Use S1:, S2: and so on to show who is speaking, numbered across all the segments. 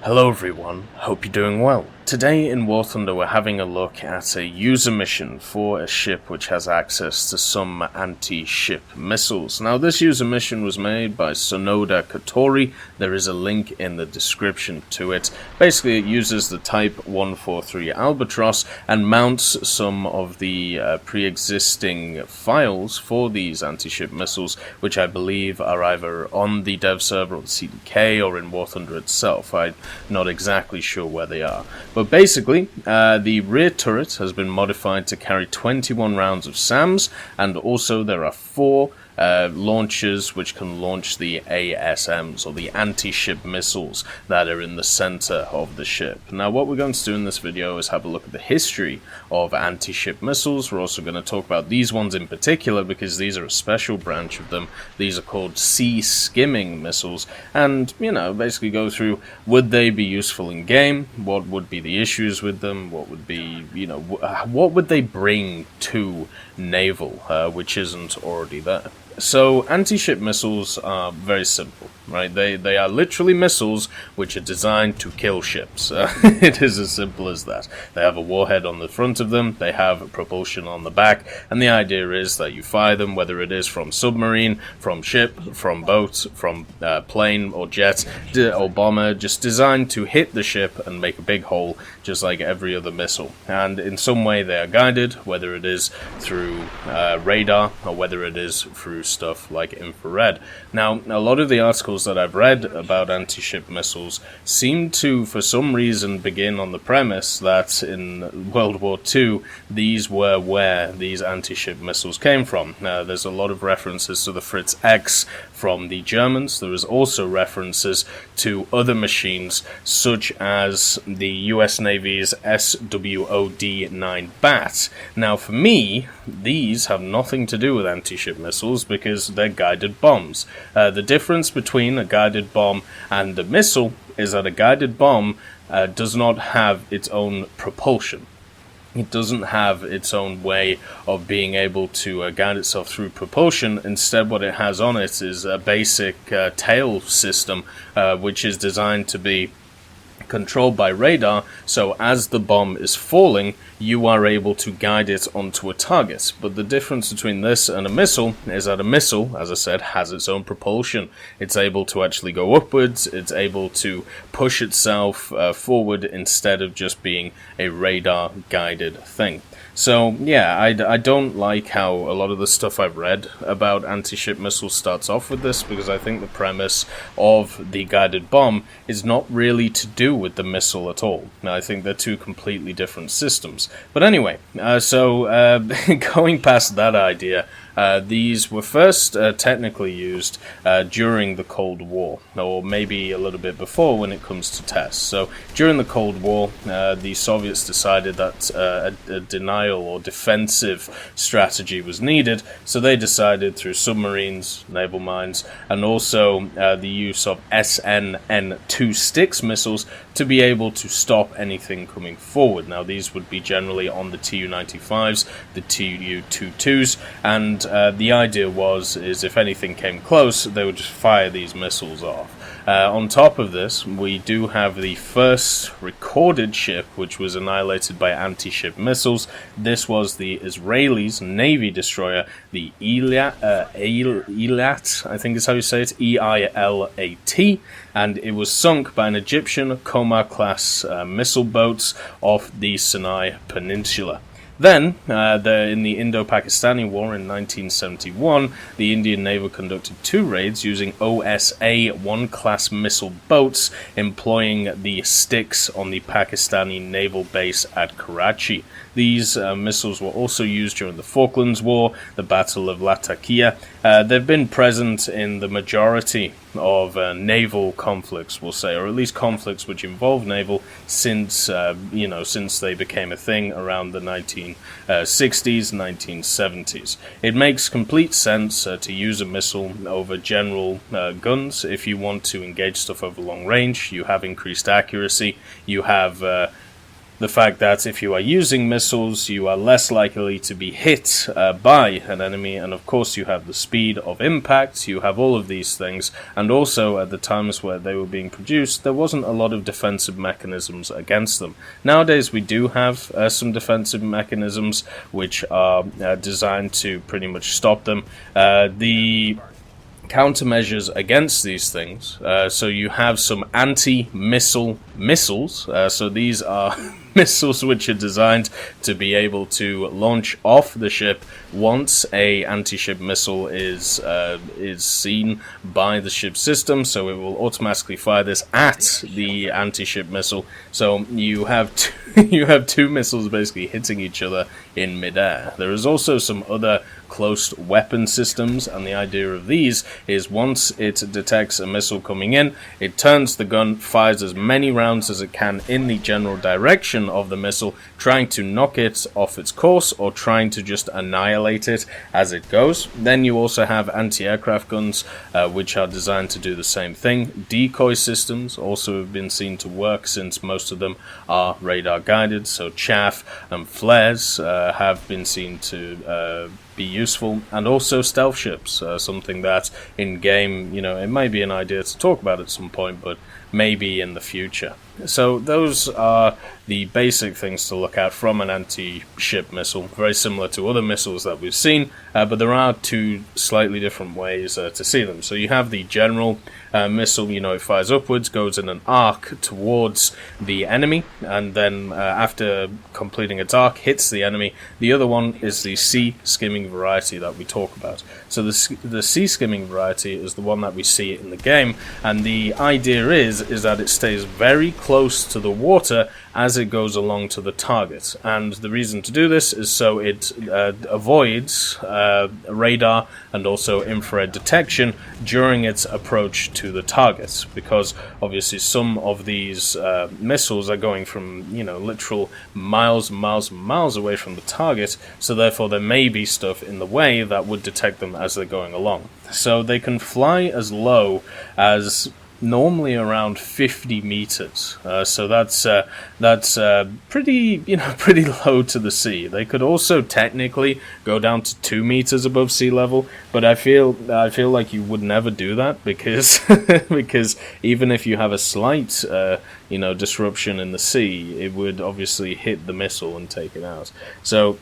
S1: Hello everyone, hope you're doing well. Today in War Thunder we're having a look at a user mission for a ship which has access to some anti-ship missiles. Now this user mission was made by Sonoda Kotori. There is a link in the description to it. Basically it uses the Type 143 Albatross and mounts some of the pre-existing files for these anti-ship missiles, which I believe are either on the dev server or the CDK or in War Thunder itself. I'm not exactly sure where they are. But basically, the rear turret has been modified to carry 21 rounds of SAMs, and also there are 4 launchers which can launch the ASMs, or the anti-ship missiles that are in the center of the ship. Now what we're going to do in this video is have a look at the history of anti-ship missiles. We're also going to talk about these ones in particular because these are a special branch of them. These are called sea-skimming missiles, and basically go through, would they be useful in game, what would be the issues with them, what would be, what would they bring to naval, which isn't already there. So anti-ship missiles are very simple, right? They are literally missiles which are designed to kill ships. It is as simple as that. They have a warhead on the front of them, they have propulsion on the back, and the idea is that you fire them, whether it is from submarine, from ship, from boat, from plane or jet or bomber, just designed to hit the ship and make a big hole, just like every other missile. And in some way they are guided, whether it is through radar or whether it is through stuff like infrared. Now, a lot of the articles that I've read about anti-ship missiles seem to, for some reason, begin on the premise that in World War II, these were where these anti-ship missiles came from. Now, there's a lot of references to the Fritz X from the Germans. There is also references to other machines, such as the US Navy's SWOD-9 BAT. Now, for me, these have nothing to do with anti-ship missiles because they're guided bombs. The difference between a guided bomb and a missile is that a guided bomb does not have its own propulsion. It doesn't have its own way of being able to guide itself through propulsion. Instead, what it has on it is a basic tail system, which is designed to be controlled by radar, so as the bomb is falling, you are able to guide it onto a target. But the difference between this and a missile is that a missile, as I said, has its own propulsion. It's able to actually go upwards, it's able to push itself forward instead of just being a radar-guided thing. So, yeah, I don't like how a lot of the stuff I've read about anti-ship missiles starts off with this, because I think the premise of the guided bomb is not really to do with the missile at all. Now, I think they're two completely different systems. But anyway, going past that idea, these were first technically used during the Cold War, or maybe a little bit before when it comes to tests. So during the Cold War, the Soviets decided that a denial or defensive strategy was needed, so they decided through submarines, naval mines, and also the use of SNN-2 Styx missiles to be able to stop anything coming forward. Now these would be generally on the Tu-95s, the Tu-22s, and the idea is if anything came close, they would just fire these missiles off. On top of this, we do have the first recorded ship which was annihilated by anti-ship missiles. This was the Israelis' Navy destroyer, the Eilat, I think is how you say it, E-I-L-A-T, and it was sunk by an Egyptian Komar-class missile boats off the Sinai Peninsula. Then, in the Indo-Pakistani War in 1971, the Indian Navy conducted 2 raids using OSA-1 class missile boats, employing the Styx on the Pakistani naval base at Karachi. These missiles were also used during the Falklands War, the Battle of Latakia. They've been present in the majority of naval conflicts, we'll say, or at least conflicts which involve naval since since they became a thing around the 1960s, 1970s. It makes complete sense to use a missile over general guns if you want to engage stuff over long range. You have increased accuracy, you have the fact that if you are using missiles, you are less likely to be hit by an enemy, and of course you have the speed of impact, you have all of these things, and also at the times where they were being produced, there wasn't a lot of defensive mechanisms against them. Nowadays we do have some defensive mechanisms which are designed to pretty much stop them. The countermeasures against these things, so you have some anti-missile missiles, so these are missiles which are designed to be able to launch off the ship once a anti-ship missile is seen by the ship system, so it will automatically fire this at the anti-ship missile. So you have two missiles basically hitting each other in midair. There is also some other close weapon systems, and the idea of these is once it detects a missile coming in, it turns the gun, fires as many rounds as it can in the general direction of the missile, trying to knock it off its course or trying to just annihilate it as it goes. Then you also have anti-aircraft guns, which are designed to do the same thing. Decoy systems also have been seen to work, since most of them are radar guided, so chaff and flares have been seen to be useful, and also stealth ships, something that in game, it might be an idea to talk about at some point, but maybe in the future. So those are the basic things to look at from an anti-ship missile, very similar to other missiles that we've seen, but there are two slightly different ways to see them. So you have the general missile, it fires upwards, goes in an arc towards the enemy, and then after completing its arc, hits the enemy. The other one is the sea-skimming variety that we talk about. So the sea-skimming variety is the one that we see in the game, and the idea is that it stays very close to the water as it goes along to the target, and the reason to do this is so it avoids radar and also infrared detection during its approach to the target, because obviously some of these missiles are going from literal miles and miles and miles away from the target, so therefore there may be stuff in the way that would detect them as they're going along. So they can fly as low as normally around 50 meters, so that's pretty pretty low to the sea. They could also technically go down to 2 meters above sea level, but I feel like you would never do that, because because even if you have a slight disruption in the sea, it would obviously hit the missile and take it out. So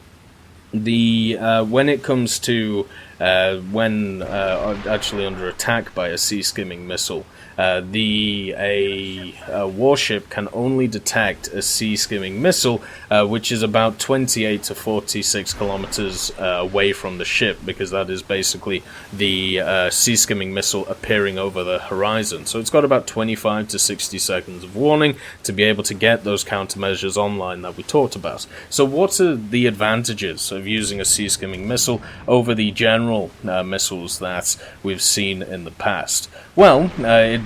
S1: the when it comes to when actually under attack by a sea-skimming missile, a warship can only detect a sea-skimming missile, which is about 28 to 46 kilometers away from the ship, because that is basically the sea-skimming missile appearing over the horizon. So it's got about 25 to 60 seconds of warning to be able to get those countermeasures online that we talked about. So what are the advantages of using a sea-skimming missile over the general missiles that we've seen in the past? Well, it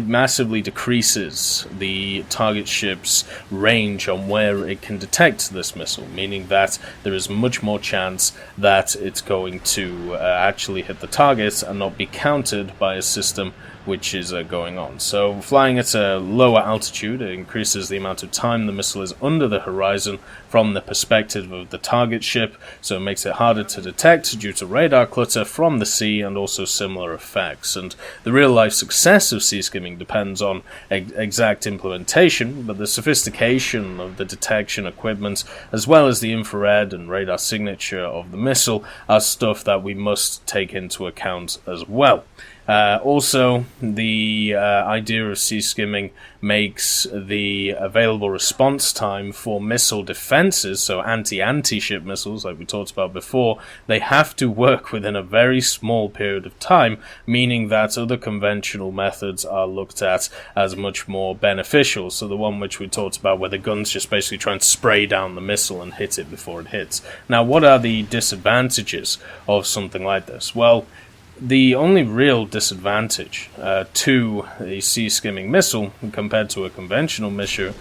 S1: massively decreases the target ship's range on where it can detect this missile, meaning that there is much more chance that it's going to actually hit the target and not be countered by a system which is going on. So flying at a lower altitude, it increases the amount of time the missile is under the horizon from the perspective of the target ship, so it makes it harder to detect due to radar clutter from the sea and also similar effects. And the real-life success of sea-skimming depends on exact implementation, but the sophistication of the detection equipment, as well as the infrared and radar signature of the missile, are stuff that we must take into account as well. Also, the idea of sea-skimming makes the available response time for missile defenses, so anti-ship missiles, like we talked about before, they have to work within a very small period of time, meaning that other conventional methods are looked at as much more beneficial. So the one which we talked about, where the guns just basically try and spray down the missile and hit it before it hits. Now, what are the disadvantages of something like this? Well, the only real disadvantage to a sea-skimming missile compared to a conventional missile,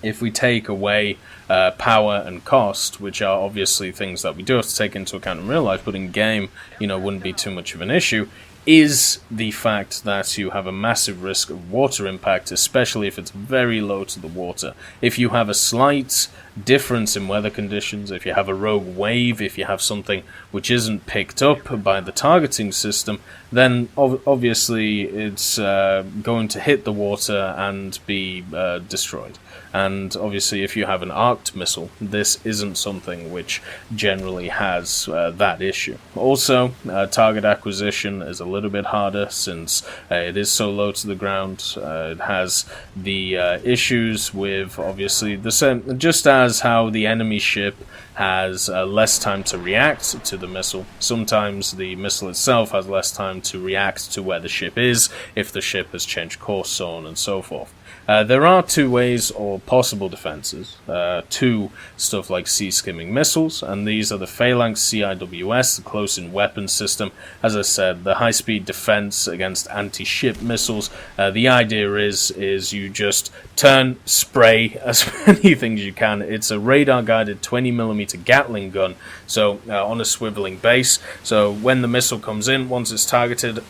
S1: if we take away power and cost, which are obviously things that we do have to take into account in real life, but in game, wouldn't be too much of an issue, is the fact that you have a massive risk of water impact, especially if it's very low to the water. If you have a slight difference in weather conditions, if you have a rogue wave, if you have something which isn't picked up by the targeting system, then obviously it's going to hit the water and be destroyed. And obviously if you have an arced missile, this isn't something which generally has that issue. Also, target acquisition is a little bit harder since it is so low to the ground. It has the issues with obviously the same, just as how the enemy ship has less time to react to the missile. Sometimes the missile itself has less time to react to where the ship is, if the ship has changed course, so on and so forth. There are two ways or possible defenses to stuff like sea-skimming missiles, and these are the Phalanx CIWS, the close-in weapon system. As I said, the high-speed defense against anti-ship missiles. The idea is you just turn, spray as many things as you can. It's a radar-guided 20mm Gatling gun, so on a swiveling base. So when the missile comes in, once it's targeted,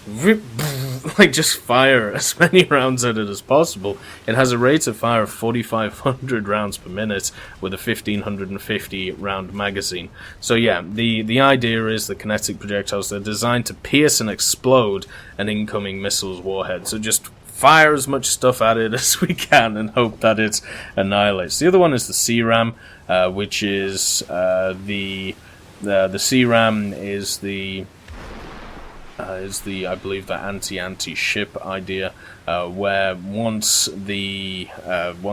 S1: like just fire as many rounds at it as possible. It has a rate of fire of 4,500 rounds per minute with a 1,550 round magazine. So yeah, the idea is the kinetic projectiles, they're designed to pierce and explode an incoming missile's warhead. So just fire as much stuff at it as we can and hope that it annihilates. The other one is the C-ram, which is the C-ram is the I believe the anti-ship idea, where once the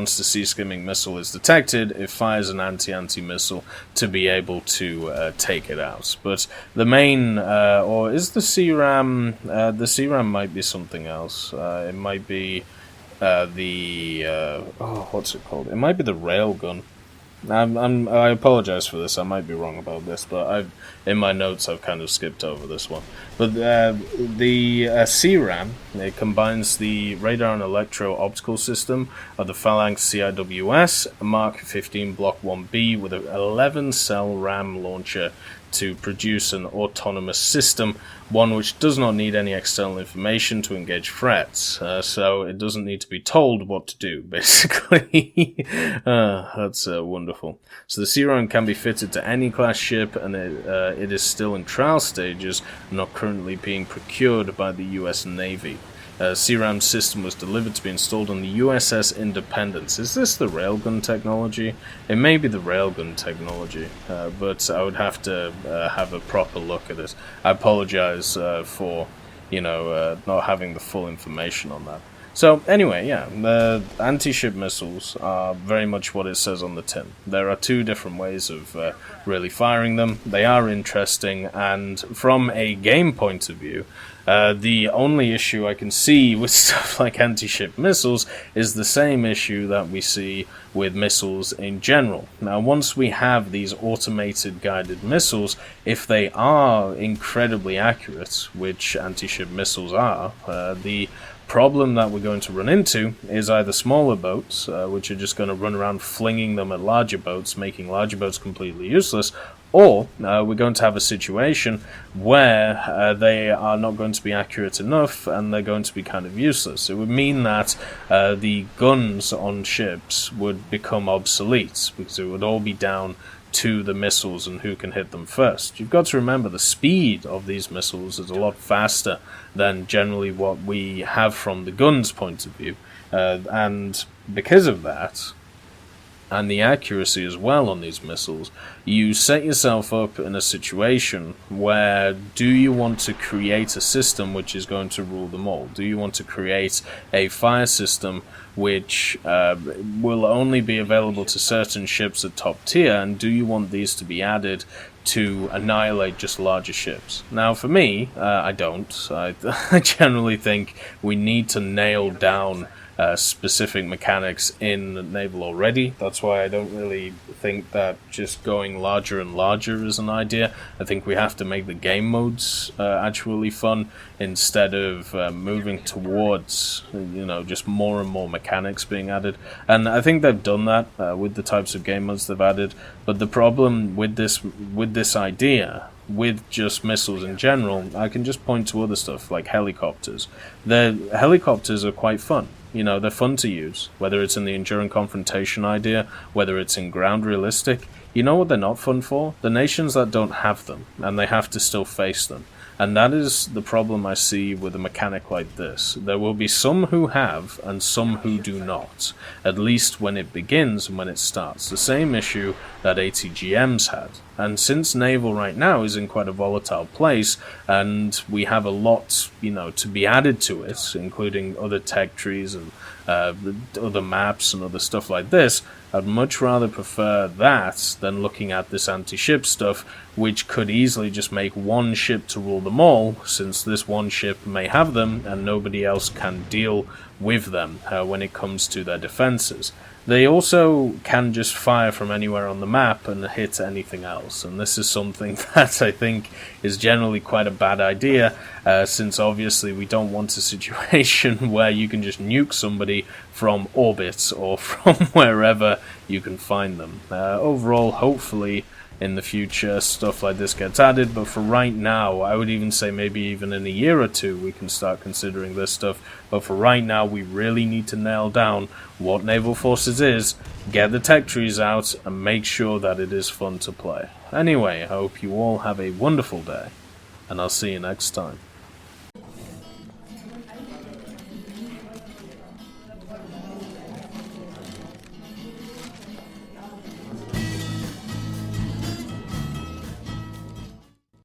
S1: sea-skimming missile is detected, it fires an anti missile to be able to take it out. But the main, or is the C-ram? The C-ram might be something else. It might be what's it called? It might be the railgun. I apologize for this. I might be wrong about this, but in my notes I've kind of skipped over this one. But the C-ram, it combines the radar and electro-optical system of the Phalanx CIWS Mark 15 Block 1B with an 11-cell RAM launcher to produce an autonomous system, one which does not need any external information to engage threats, so it doesn't need to be told what to do, basically. That's wonderful. So the C-ram can be fitted to any class ship, and it is still in trial stages, not currently being procured by the US Navy. C-ram system was delivered to be installed on the USS Independence. Is this the railgun technology? It may be the railgun technology, but I would have to have a proper look at it. I apologize for, not having the full information on that. So anyway, yeah, the anti-ship missiles are very much what it says on the tin. There are two different ways of really firing them. They are interesting, and from a game point of view, the only issue I can see with stuff like anti-ship missiles is the same issue that we see with missiles in general. Now, once we have these automated guided missiles, if they are incredibly accurate, which anti-ship missiles are, the problem that we're going to run into is either smaller boats, which are just going to run around flinging them at larger boats, making larger boats completely useless, or we're going to have a situation where they are not going to be accurate enough and they're going to be kind of useless. It would mean that the guns on ships would become obsolete because it would all be down to the missiles and who can hit them first. You've got to remember the speed of these missiles is a lot faster than generally what we have from the gun's point of view. And because of that, and the accuracy as well on these missiles, you set yourself up in a situation where do you want to create a system which is going to rule them all? Do you want to create a fire system which will only be available to certain ships at top tier, and do you want these to be added to annihilate just larger ships? Now, for me, I don't. I generally think we need to nail down specific mechanics in Naval already. That's why I don't really think that just going larger and larger is an idea. I think we have to make the game modes actually fun instead of moving towards, just more and more mechanics being added. And I think they've done that with the types of game modes they've added. But the problem with this idea with just missiles in general, I can just point to other stuff like helicopters. The helicopters are quite fun. You know, they're fun to use, whether it's in the enduring confrontation idea, whether it's in ground realistic. You know what they're not fun for? The nations that don't have them, and they have to still face them. And that is the problem I see with a mechanic like this. There will be some who have, and some who do not. At least when it begins and when it starts. The same issue that ATGMs had. And since Naval right now is in quite a volatile place, and we have a lot, you know, to be added to it, including other tech trees and other maps and other stuff like this, I'd much rather prefer that than looking at this anti-ship stuff, which could easily just make one ship to rule them all, since this one ship may have them and nobody else can deal with them when it comes to their defenses. They also can just fire from anywhere on the map and hit anything else, and this is something that I think is generally quite a bad idea, since obviously we don't want a situation where you can just nuke somebody from orbit or from wherever you can find them. Overall, hopefully in the future stuff like this gets added, but for right now, I would even say maybe even in a year or two we can start considering this stuff. But for right now, we really need to nail down what Naval Forces is, get the tech trees out, and make sure that it is fun to play. Anyway, I hope you all have a wonderful day, and I'll see you next time.